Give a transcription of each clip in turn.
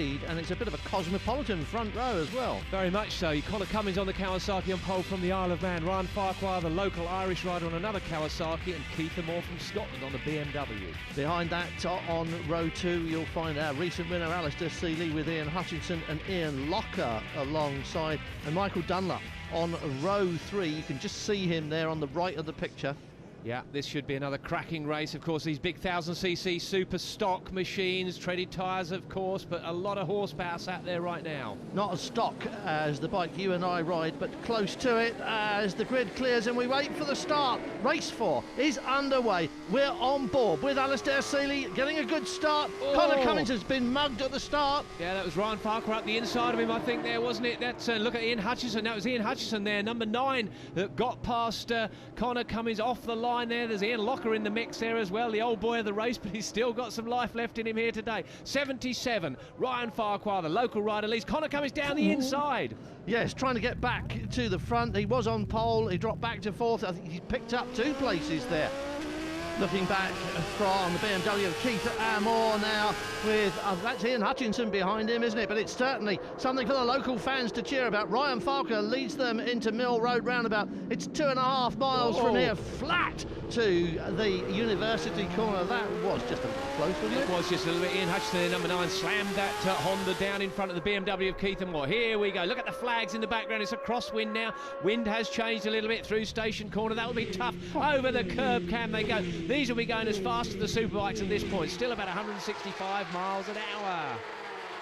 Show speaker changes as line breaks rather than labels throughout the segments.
And it's a bit of a cosmopolitan front row as well.
Very much so. Connor Cummins on the Kawasaki on pole from the Isle of Man. Ryan Farquhar, the local Irish rider, on another Kawasaki, and Keith Moore from Scotland on the BMW.
Behind that, on row 2, you'll find our recent winner Alistair Seeley with Ian Hutchinson and Ian Locker alongside, and Michael Dunlop on row 3. You can just see him there on the right of the picture.
Yeah, this should be another cracking race. Of course, these big 1000cc Superstock machines, treaded tyres, of course, but a lot of horsepower sat there right now.
Not as stock as the bike you and I ride, but close to it as the grid clears and we wait for the start. Race 4 is underway. We're on board with Alistair Seeley getting a good start.
Oh.
Connor Cummins has been mugged at the start.
Yeah, that was Ryan Farquhar up the inside of him, I think there, wasn't it? That's look at Ian Hutchinson. That was Ian Hutchinson there, number 9, that got past Connor Cummins off the line there. There's Ian Locker in the mix there as well, the old boy of the race, but he's still got some life left in him here today. 77, Ryan Farquhar, the local rider, leads Connor Cummins down the inside.
Yes, trying to get back to the front. He was on pole, he dropped back to 4th. I think he picked up 2 places there. Looking back from the BMW of Keith Moore now with, that's Ian Hutchinson behind him, isn't it? But it's certainly something for the local fans to cheer about. Ryan Farquhar leads them into Mill Road roundabout. It's 2.5 miles from here, flat to the University corner. That was just a close, wasn't it?
It was just a little bit. Ian Hutchinson, number 9, slammed that Honda down in front of the BMW of Keith Moore. Here we go. Look at the flags in the background. It's a crosswind now. Wind has changed a little bit through Station Corner. That will be tough. Over the curb can they go. These will be going as fast as the superbikes at this point. Still about 165 miles an hour.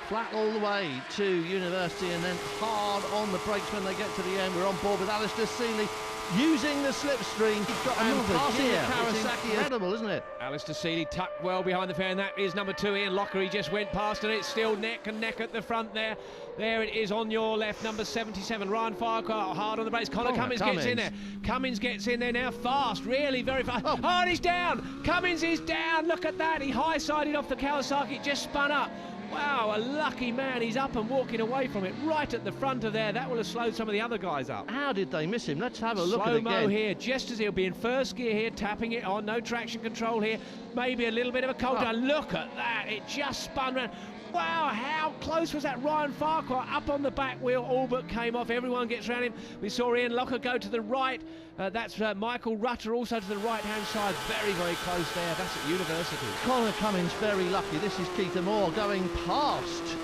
Flat all the way to University and then hard on the brakes when they get to the end. We're on board with Alistair Seeley using the slipstream. He's got passing the Kawasaki. Incredible, isn't it?
Alistair Seeley tucked well behind the fair, and that is number 2, Ian Locker. He just went past, and it's still neck and neck at the front there. There it is on your left, number 77, Ryan Farquhar, hard on the brakes. Connor Cummins gets in there. Cummins gets in there now, fast, really very fast. Oh, and he's down. Cummins is down. Look at that. He high-sided off the Kawasaki, just spun up. Wow, a lucky man. He's up and walking away from it right at the front of there. That will have slowed some of the other guys up.
How did they miss him? Let's have a look at it again.
Slow-mo here, just as he'll be in first gear here, tapping it on. No traction control here. Maybe a little bit of a cold down. Look at that. It just spun round. Wow, how close was that? Ryan Farquhar up on the back wheel, all but came off. Everyone gets around him. We saw Ian Locker go to the right. That's Michael Rutter also to the right-hand side. Very, very close there. That's at University.
Connor Cummins very lucky. This is Keith Moore going past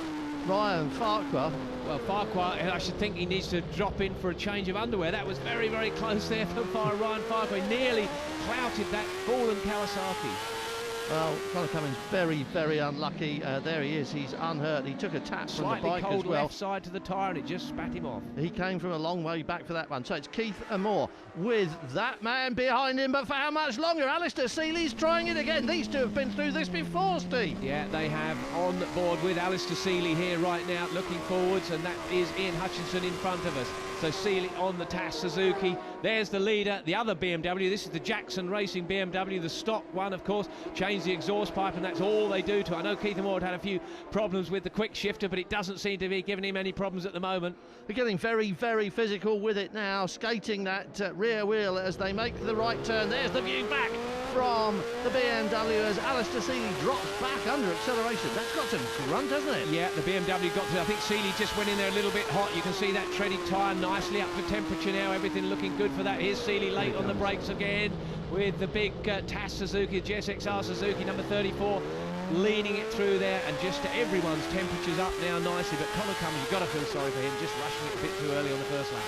Ryan Farquhar.
Well, Farquhar, I should think he needs to drop in for a change of underwear. That was very, very close there from Ryan Farquhar. He nearly clouted that fallen Kawasaki.
Well, Connor Cummins very, very unlucky. There he is. He's unhurt. He took a tap from the bike
cold
as well.
Left side to the tyre, and it just spat him off.
He came from a long way back for that one. So it's Keith Moore with that man behind him. But for how much longer? Alistair Seeley's trying it again. These two have been through this before, Steve.
Yeah, they have, on board with Alistair Seeley here right now, looking forwards, and that is Ian Hutchinson in front of us. So Seeley on the TAS Suzuki. There's the leader, the other BMW. This is the Jackson Racing BMW, the stock one, of course. Changed the exhaust pipe, and that's all they do to it. I know Keith Moore had a few problems with the quick shifter, but it doesn't seem to be giving him any problems at the moment.
They're getting very, very physical with it now, skating that rear wheel as they make the right turn. There's the view back from the BMW as Alistair Seeley drops back under acceleration. That's got some grunt, hasn't it?
Yeah, the BMW got to, I think Seeley just went in there a little bit hot. You can see that treaded tyre nicely up for temperature now. Everything looking good for that. Here's Seeley late on the brakes again with the big TAS Suzuki, GSXR Suzuki number 34, leaning it through there, and just everyone's temperature's up now nicely. But Connor Cummins, you've got to feel sorry for him, just rushing it a bit too early on the first lap.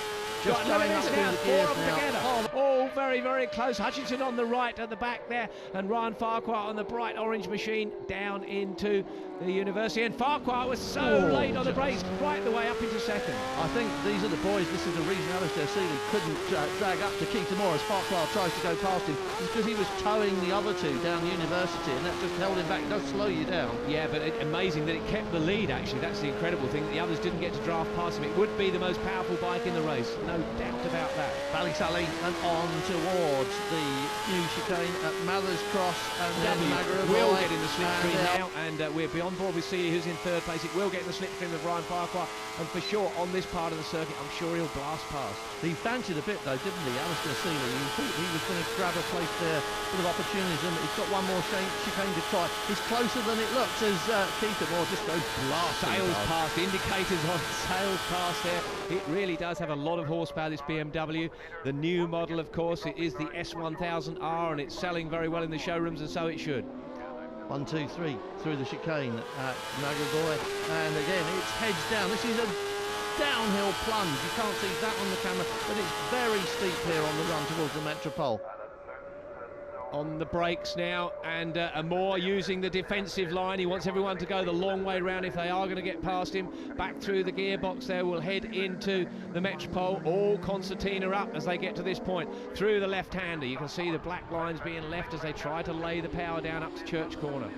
Just going up through the gears now.
Oh, very, very close. Hutchinson on the right at the back there, and Ryan Farquhar on the bright orange machine down into the University. And Farquhar was so late on the brakes, right the way up into second.
I think these are the boys. This is the reason Alistair Seeley couldn't drag up to Keith Moore as Farquhar tries to go past him. It's because he was towing the other two down University, and that just held him back. It does slow you down.
Yeah, but amazing that it kept the lead, actually. That's the incredible thing, that the others didn't get to draft past him. It would be the most powerful bike in the race, no no doubt about that.
Ballysully and on towards the new chicane at Mathers Cross, and then
will get in the slipstream now, and we're beyond board with Seeley, who's in third place. It will get in the slipstream of Ryan Farquhar, and for sure on this part of the circuit, I'm sure he'll blast past.
He fancied a bit though, didn't he, Alistair Seeley? He thought he was going to grab a place there, bit of opportunism. He's got one more chicane to try. He's closer than it looks as Keith Moore just goes blasting.
Sails past, indicators on, sails past there. It really does have a lot of horsepower, this BMW. The new model, of course, it is the S1000R, and it's selling very well in the showrooms, and so it should.
1, 2, 3 through the chicane at Magagoy, and again it's heads down. This is a downhill plunge. You can't see that on the camera, but it's very steep here on the run towards the Metropole.
On the brakes now, and Moore using the defensive line. He wants everyone to go the long way round if they are going to get past him. Back through the gearbox there, we'll head into the Metropole. All concertina up as they get to this point. Through the left-hander, you can see the black lines being left as they try to lay the power down up to Church Corner.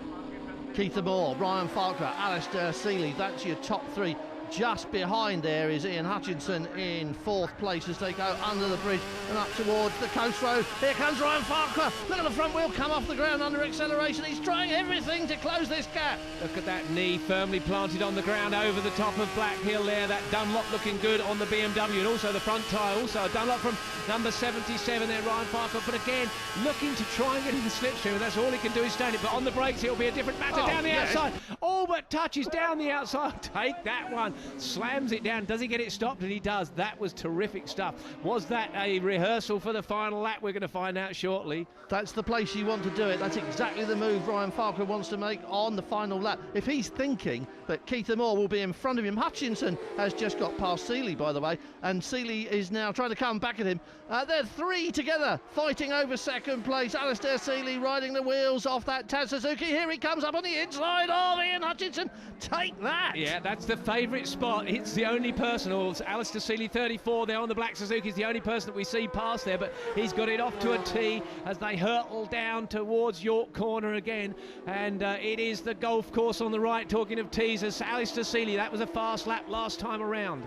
Keith Moore, Ryan Farquhar, Alistair Seeley, that's your top three. Just behind there is Ian Hutchinson in fourth place as they go under the bridge and up towards the coast road. Here comes Ryan Farquhar. Look at the front wheel come off the ground under acceleration. He's trying everything to close this gap.
Look at that knee firmly planted on the ground over the top of Black Hill there. That Dunlop looking good on the BMW, and also the front tyre. Also a Dunlop from number 77 there, Ryan Farquhar. But again, looking to try and get in the slipstream, and that's all he can do is stand it. But on the brakes, it'll be a different matter. Down the outside. All but touches down the outside. Take that one. Slams it down. Does he get it stopped? And he does. That was terrific stuff. Was that a rehearsal for the final lap? We're going to find out shortly.
That's the place you want to do it. That's exactly the move Ryan Farquhar wants to make on the final lap. If he's thinking that Keith Moore will be in front of him, Hutchinson has just got past Seeley, by the way, and Seeley is now trying to come back at him. They're three together fighting over second place. Alistair Seeley riding the wheels off that Taz Suzuki. Here he comes up on the inside of Ian Hutchinson. Take that.
Yeah, that's the favourite spot. It's the only person, or Alistair Seeley 34 there on the black Suzuki is the only person that we see pass there, but he's got it off to a tee as they hurtle down towards York Corner again, and it is the golf course on the right. Talking of tees, as Alistair Seeley, that was a fast lap last time around.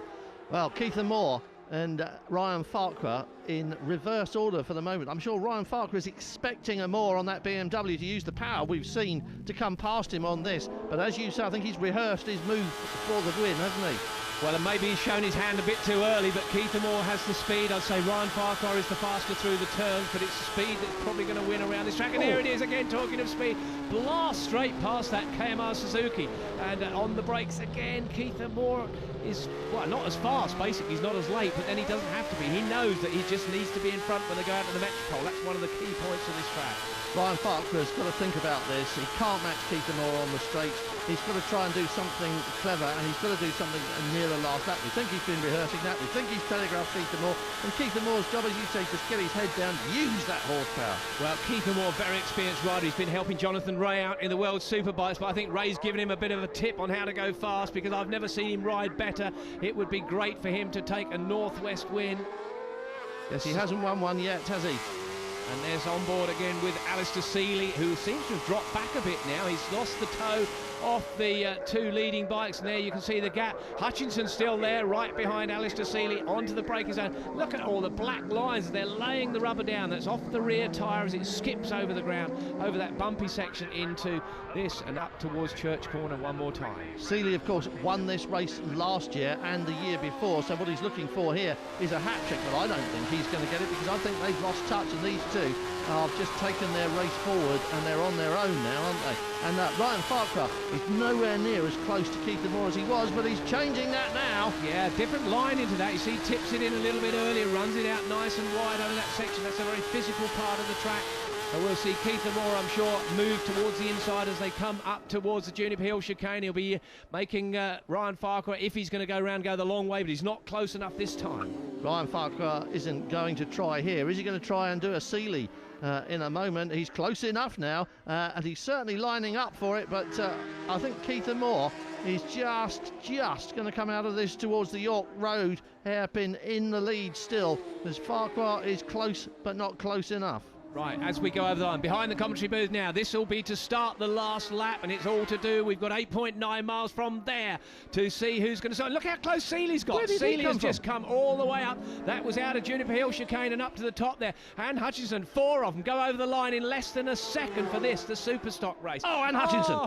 Well, Keith Moore and Ryan Farquhar in reverse order for the moment. I'm sure Ryan Farquhar is expecting a Moore on that BMW to use the power we've seen to come past him on this, but as you say, I think he's rehearsed his move for the win, hasn't he?
Well, and maybe he's shown his hand a bit too early, but Keith Moore has the speed. I'd say Ryan Farquhar is the faster through the turns, but it's the speed that's probably going to win around this track. And there it is again, talking of speed. Blast straight past that KMR Suzuki. And on the brakes again, Keith Moore is, well, not as fast, basically. He's not as late, but then he doesn't have to be. He knows that he just needs to be in front when they go out to the Metropole. That's one of the key points of this track.
Ryan Farquhar's got to think about this. He can't match Keith Moore on the straight. He's got to try and do something clever, and he's got to do something near the last lap. We think he's been rehearsing that. We think he's telegraphed Keith Moore. And Keith Moore's job, as you say, just get his head down, use that horsepower. Well,
Keith Moore, very experienced rider. He's been helping Jonathan Ray out in the World Superbikes, but I think Ray's given him a bit of a tip on how to go fast, because I've never seen him ride better. It would be great for him to take a Northwest win.
Yes, he hasn't won one yet, has he?
And there's on board again with Alistair Seeley, who seems to have dropped back a bit now. He's lost the toe off the two leading bikes, and there you can see the gap. Hutchinson's still there, right behind Alistair Seeley, onto the braking zone. Look at all the black lines. They're laying the rubber down. That's off the rear tyre as it skips over the ground, over that bumpy section into this and up towards Church Corner one more time.
Seeley, of course, won this race last year and the year before, so what he's looking for here is a hat trick, but I don't think he's going to get it, because I think they've lost touch, and these two have just taken their race forward, and they're on their own now, aren't they? And Ryan Farquhar is nowhere near as close to Keith Moore as he was, but he's changing that now.
Yeah, different line into that. You see, tips it in a little bit earlier, runs it out nice and wide over that section. That's a very physical part of the track. And we'll see Keith Moore, I'm sure, move towards the inside as they come up towards the Juniper Hill chicane. He'll be making Ryan Farquhar, if he's going to go around, go the long way, but he's not close enough this time.
Ryan Farquhar isn't going to try here. Is he going to try and do a Seeley in a moment? He's close enough now, and he's certainly lining up for it, but I think Keith Moore is just going to come out of this towards the York Road hairpin in the lead still, as Farquhar is close, but not close enough.
Right, as we go over the line, behind the commentary booth now, this will be to start the last lap, and it's all to do. We've got 8.9 miles from there to see who's going to start. Look how close Seeley's got. Seeley has just come all the way up. That was out of Juniper Hill chicane and up to the top there. And Hutchinson, 4 of them, go over the line in less than a second for this, the Superstock race.
Oh, and Hutchinson.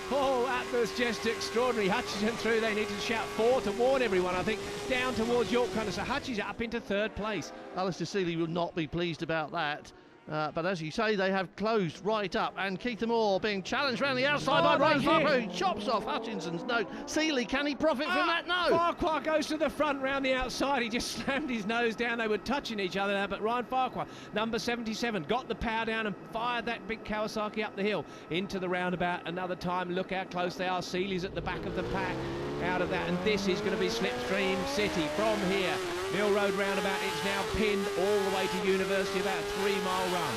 That was just extraordinary. Hutchinson through, they need to shout 4 to warn everyone, I think, down towards York Corner. So Hutchinson up into 3rd place.
Alistair Seeley will not be pleased about that. But as you say, they have closed right up, and Keith Moore being challenged round the outside by Ryan Farquhar, who chops off Hutchinson's note. Seeley, can he profit from that? No.
Farquhar goes to the front round the outside. He just slammed his nose down. They were touching each other now, but Ryan Farquhar, number 77, got the power down and fired that big Kawasaki up the hill into the roundabout another time. Look how close they are. Seeley's at the back of the pack out of that, and this is going to be Slipstream City from here. Mill Road roundabout, it's now pinned all the way to University, about a 3-mile run.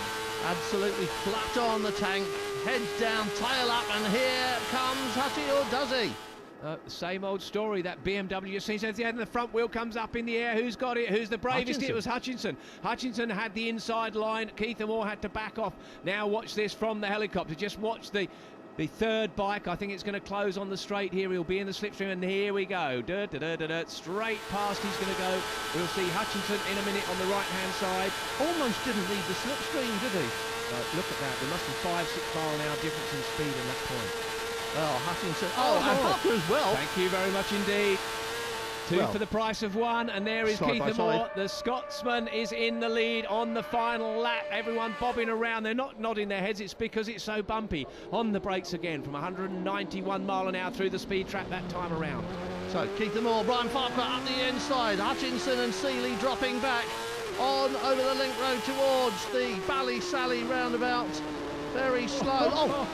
Absolutely flat on the tank, heads down, tail up, and here comes Hutty, or does he?
Same old story, that BMW just seems at the end, the front wheel comes up in the air. Who's got it? Who's the bravest?
Hutchinson.
It was Hutchinson. Hutchinson had the inside line. Keith Moore had to back off. Now watch this from the helicopter. Just watch the 3rd bike. I think it's going to close on the straight here. He'll be in the slipstream, and here we go. Straight past he's going to go. We'll see Hutchinson in a minute on the right-hand side.
Almost didn't need the slipstream, did he?
Look at that. There must be 5-6 mile an hour difference in speed in that point.
Oh, Hutchinson. And Parker as well.
Thank you very much indeed. 2 for the price of 1, and there is Keith Moore. The Scotsman is in the lead on the final lap. Everyone bobbing around. They're not nodding their heads. It's because it's so bumpy. On the brakes again from 191 mile an hour through the speed trap that time around.
So Keith Moore, Brian Farquhar up the inside. Hutchinson and Seeley dropping back on over the link road towards the Ballysally roundabout. Very slow.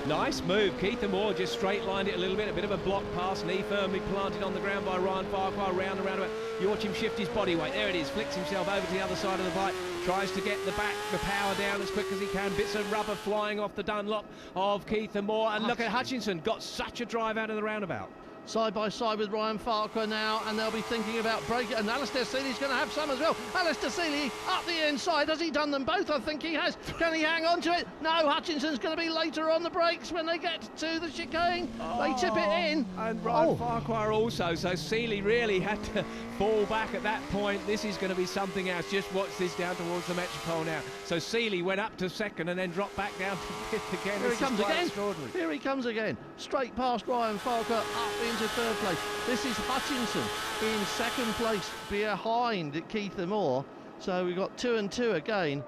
Nice move. Keith Moore just straight-lined it a little bit. A bit of a block pass. Knee firmly planted on the ground by Ryan Farquhar. Round and roundabout. You watch him shift his body weight. There it is. Flicks himself over to the other side of the bike. Tries to get the power down as quick as he can. Bits of rubber flying off the Dunlop of Keith Moore. And look at Hutchinson. Got such a drive out of the roundabout.
Side by side with Ryan Farquhar now, and they'll be thinking about breaking. And Alistair Seeley's going to have some as well. Alistair Seeley up the inside. Has he done them both? I think he has. Can he hang on to it? No, Hutchinson's going to be later on the brakes when they get to the chicane. They tip it in.
And Ryan Farquhar also. So Seeley really had to fall back at that point. This is going to be something else. Just watch this down towards the Metropole now. So Seeley went up to 2nd and then dropped back down to 5th again.
Here he comes again. Here he comes again. Straight past Ryan Farquhar up into 3rd place. This is Hutchinson in 2nd place behind Keith Moore. So we've got 2 and 2 again.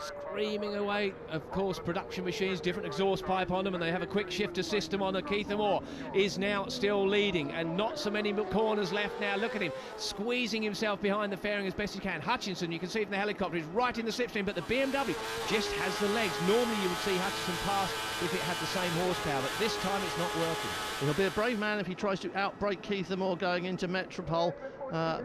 Screaming away, of course, production machines, different exhaust pipe on them, and they have a quick shifter system on. Keith Moore is now still leading, and not so many corners left now. Look at him squeezing himself behind the fairing as best he can. Hutchinson, you can see from the helicopter, is right in the slipstream, but the BMW just has the legs. Normally you would see Hutchinson pass if it had the same horsepower, but this time it's not working.
He'll be a brave man if he tries to outbrake Keith Moore going into Metropole,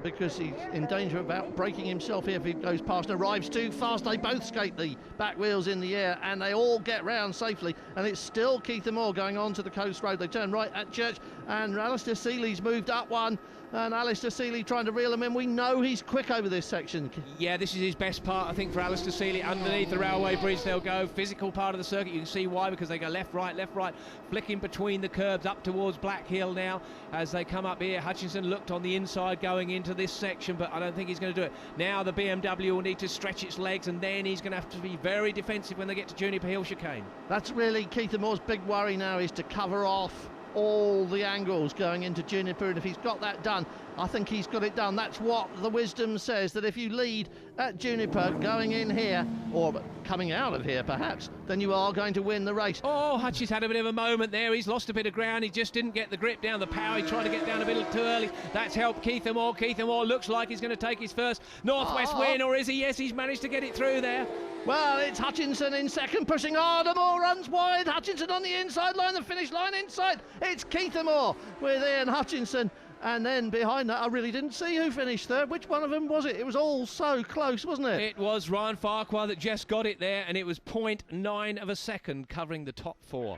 because he's in danger of outbraking himself here if he goes past and arrives too fast. They both skate the back wheels in the air, and they all get round safely, and it's still Keith Moore going on to the coast road. They turn right at Church, and Alistair Seeley's moved up one, and Alistair Seeley trying to reel him in. We know he's quick over this section.
Yeah, this is his best part, I think, for Alistair Seeley. Underneath the railway bridge they'll go. Physical part of the circuit. You can see why, because they go left, right, flicking between the curbs up towards Black Hill now as they come up here. Hutchinson looked on the inside going into this section, but I don't think he's going to do it. Now the BMW will need to stretch its legs, and then he's going to have to be very defensive when they get to Juniper Hill chicane.
That's really Keith Moore's big worry now, is to cover off all the angles going into Juniper, and if he's got that done, I think he's got it done. That's what the wisdom says, that if you lead at Juniper going in here, or coming out of here perhaps, then you are going to win the race.
Oh, Hutch's had a bit of a moment there. He's lost a bit of ground. He just didn't get the grip down the power. He tried to get down a bit too early. That's helped Keith Moore. Keith Moore looks like he's going to take his first Northwest win, or is he? Yes, he's managed to get it through there.
Well, it's Hutchinson in 2nd, pushing hard. Moore runs wide. Hutchinson on the inside line, the finish line inside. It's Keith Moore with Ian Hutchinson. And then behind that, I really didn't see who finished 3rd. Which one of them was it? It was all so close, wasn't it?
It was Ryan Farquhar that just got it there, and it was 0.9 of a second covering the top 4.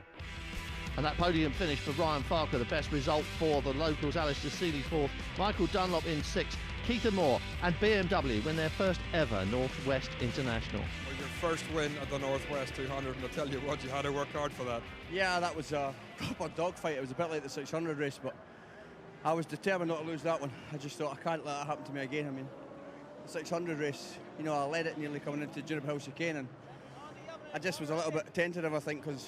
And that podium finish for Ryan Farquhar, the best result for the locals. Alistair Seeley 4th, Michael Dunlop in 6th, Keith Moore and BMW win their first ever Northwest International.
Well, your first win at the Northwest 200, and I tell you what, you had to work hard for that.
Yeah, that was a proper dogfight. It was a bit like the 600 race, but I was determined not to lose that one. I just thought, I can't let that happen to me again. I mean, the 600 race, you know, I led it nearly coming into Juniper Hill chicane, and I just was a little bit tentative, I think, because